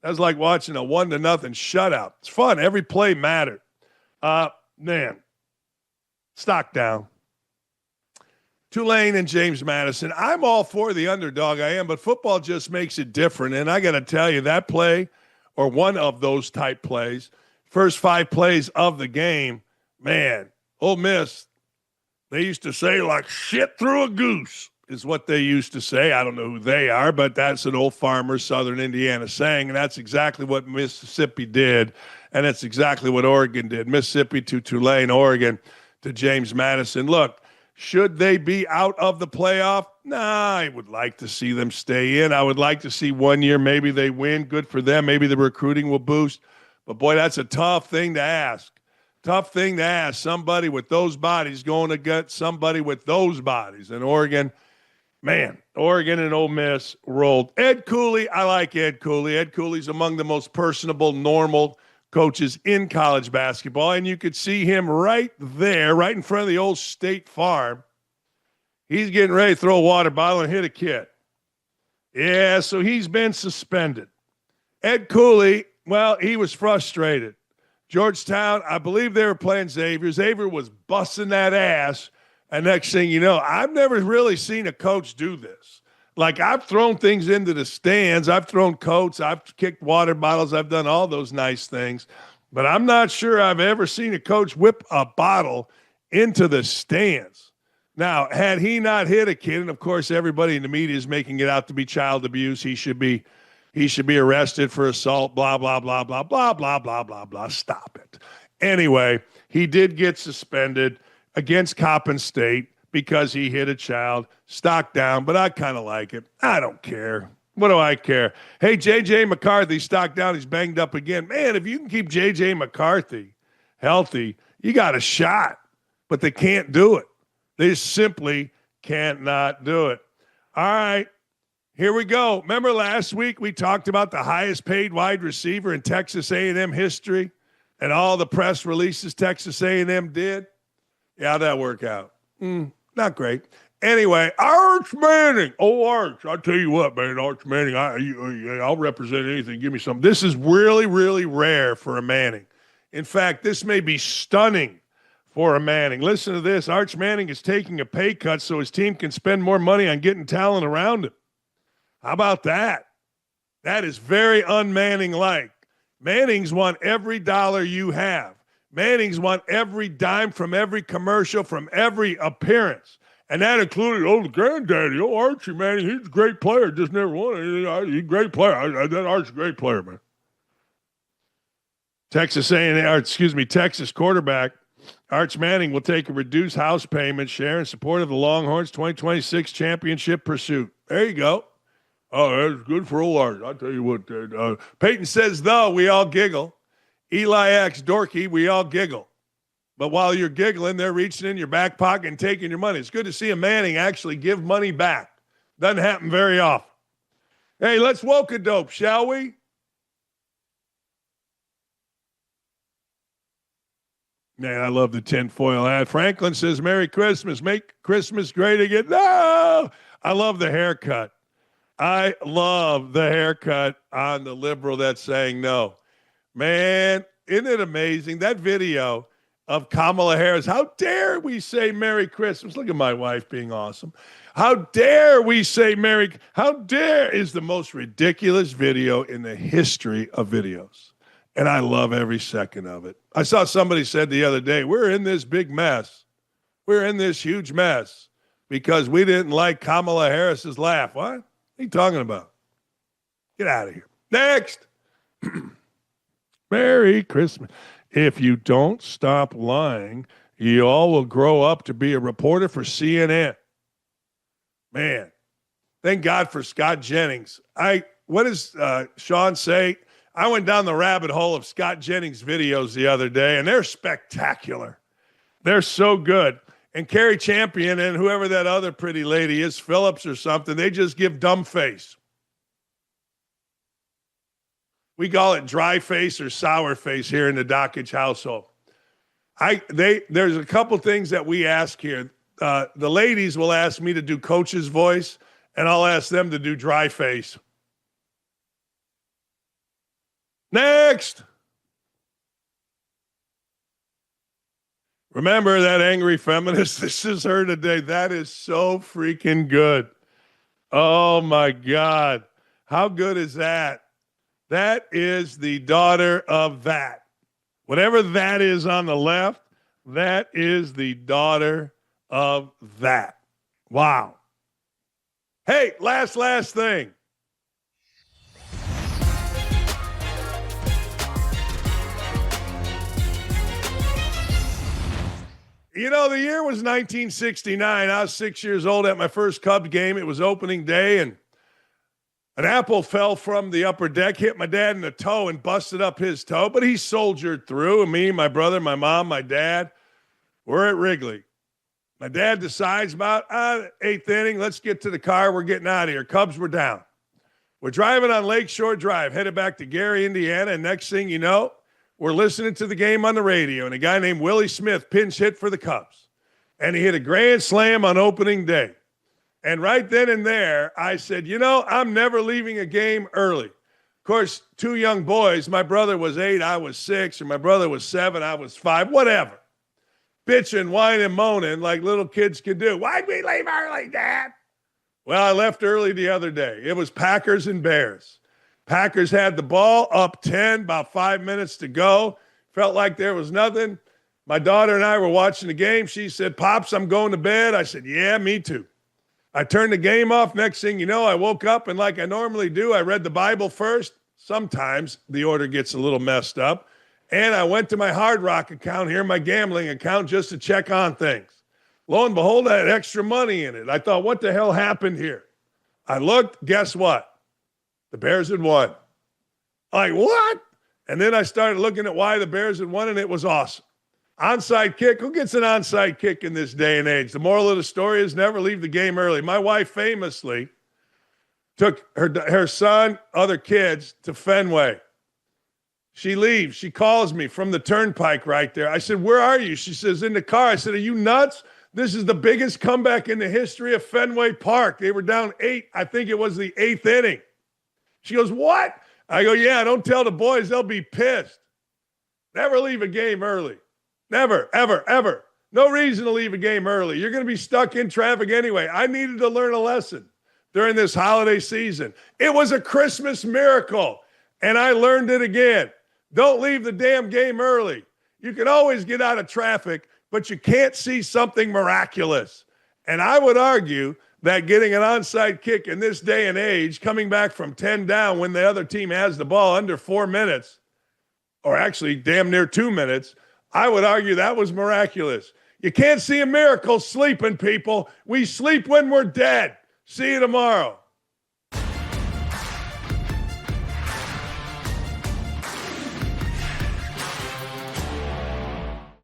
That was like watching a 1-0 shutout. It's fun. Every play mattered. Man, stock down. Tulane and James Madison. I'm all for the underdog. I am, but football just makes it different. And I got to tell you, that play, or one of those type plays, first 5 plays of the game, man, Ole Miss, they used to say like shit through a goose is what they used to say. I don't know who they are, but that's an old farmer, Southern Indiana saying, and that's exactly what Mississippi did, and that's exactly what Oregon did. Mississippi to Tulane, Oregon to James Madison. Look, should they be out of the playoff? Nah, I would like to see them stay in. I would like to see 1 year maybe they win. Good for them. Maybe the recruiting will boost. But, boy, that's a tough thing to ask. Tough thing to ask. Somebody with those bodies going to get somebody with those bodies. And Oregon, man, Oregon and Ole Miss rolled. Ed Cooley, I like Ed Cooley. Ed Cooley's among the most personable, normal coaches in college basketball, and you could see him right there, right in front of the old State Farm. He's getting ready to throw a water bottle and hit a kid. Yeah, so he's been suspended. Ed Cooley, well, he was frustrated. Georgetown, I believe they were playing Xavier. Xavier was busting that ass, and next thing you know, I've never really seen a coach do this. Like, I've thrown things into the stands. I've thrown coats. I've kicked water bottles. I've done all those nice things. But I'm not sure I've ever seen a coach whip a bottle into the stands. Now, had he not hit a kid, and, of course, everybody in the media is making it out to be child abuse, he should be arrested for assault, blah, blah, blah, blah, blah, blah, blah, blah, blah. Stop it. Anyway, he did get suspended against Coppin State because he hit a child. Stock down, but I kind of like it. I don't care. What do I care? Hey, J.J. McCarthy, stock down. He's banged up again. Man, if you can keep J.J. McCarthy healthy, you got a shot. But they can't do it. They simply cannot do it. All right, here we go. Remember last week we talked about the highest paid wide receiver in Texas A&M history and all the press releases Texas A&M did? Yeah, how'd that work out? Not great. Anyway, Arch Manning. Oh, Arch, I'll tell you what, man, Arch Manning, I'll represent anything. Give me some. This is really, really rare for a Manning. In fact, this may be stunning for a Manning. Listen to this. Arch Manning is taking a pay cut so his team can spend more money on getting talent around him. How about that? That is very un-Manning-like. Mannings want every dollar you have. Mannings want every dime from every commercial, from every appearance. And that included, the granddaddy, Archie Manning, he's a great player, just never won anything. He's a great player. That Archie's a great player, man. Texas quarterback Arch Manning will take a reduced house payment share in support of the Longhorns' 2026 championship pursuit. There you go. Oh, that's good for old Arch. I'll tell you what. Peyton says, though, we all giggle. Eli acts dorky, we all giggle. But while you're giggling, they're reaching in your back pocket and taking your money. It's good to see a Manning actually give money back. Doesn't happen very often. Hey, let's woke-a-dope, shall we? Man, I love the tinfoil hat. Franklin says, Merry Christmas. Make Christmas great again. No! I love the haircut. I love the haircut on the liberal that's saying no. Man, isn't it amazing? That video of Kamala Harris. How dare we say Merry Christmas? Look at my wife being awesome. How dare we say how dare is the most ridiculous video in the history of videos. And I love every second of it. I saw somebody said the other day, we're in this big mess. We're in this huge mess because we didn't like Kamala Harris's laugh. What are you talking about? Get out of here. Next. Merry Christmas. If you don't stop lying, you all will grow up to be a reporter for CNN. Man, thank God for Scott Jennings. What does Sean say? I went down the rabbit hole of Scott Jennings videos the other day, and they're spectacular. They're so good. And Carrie Champion and whoever that other pretty lady is, Phillips or something, they just give dumb face. We call it dry face or sour face here in the Dakich household. There's a couple things that we ask here. The ladies will ask me to do coach's voice, and I'll ask them to do dry face. Next. Remember that angry feminist? This is her today. That is so freaking good. Oh, my God. How good is that? That is the daughter of that. Whatever that is on the left, that is the daughter of that. Wow. Hey, last thing. You know, the year was 1969. I was 6 years old at my first Cubs game. It was opening day, and an apple fell from the upper deck, hit my dad in the toe, and busted up his toe. But he soldiered through, and me, my brother, my mom, my dad, we're at Wrigley. My dad decides about eighth inning, let's get to the car. We're getting out of here. Cubs were down. We're driving on Lakeshore Drive, headed back to Gary, Indiana, and next thing you know, we're listening to the game on the radio, and a guy named Willie Smith pinch hit for the Cubs. And he hit a grand slam on opening day. And right then and there, I said, you know, I'm never leaving a game early. Of course, two young boys, my brother was 8, I was 6, or my brother was 7, I was 5, whatever. Bitching, whining, moaning like little kids can do. Why'd we leave early, Dad? Well, I left early the other day. It was Packers and Bears. Packers had the ball up 10, about 5 minutes to go. Felt like there was nothing. My daughter and I were watching the game. She said, Pops, I'm going to bed. I said, yeah, me too. I turned the game off. Next thing you know, I woke up, and like I normally do, I read the Bible first. Sometimes the order gets a little messed up. And I went to my Hard Rock account here, my gambling account, just to check on things. Lo and behold, I had extra money in it. I thought, what the hell happened here? I looked, guess what? The Bears had won. Like, what? And then I started looking at why the Bears had won, and it was awesome. Onside kick. Who gets an onside kick in this day and age? The moral of the story is never leave the game early. My wife famously took her son, other kids, to Fenway. She leaves. She calls me from the turnpike right there. I said, where are you? She says, in the car. I said, are you nuts? This is the biggest comeback in the history of Fenway Park. They were down 8. I think it was the 8th inning. She goes, what? I go, yeah, don't tell the boys. They'll be pissed. Never leave a game early. Never, ever, ever. No reason to leave a game early. You're going to be stuck in traffic anyway. I needed to learn a lesson during this holiday season. It was a Christmas miracle, and I learned it again. Don't leave the damn game early. You can always get out of traffic, but you can't see something miraculous. And I would argue that getting an onside kick in this day and age, coming back from 10 down when the other team has the ball under 4 minutes, or actually damn near 2 minutes, I would argue that was miraculous. You can't see a miracle sleeping, people. We sleep when we're dead. See you tomorrow.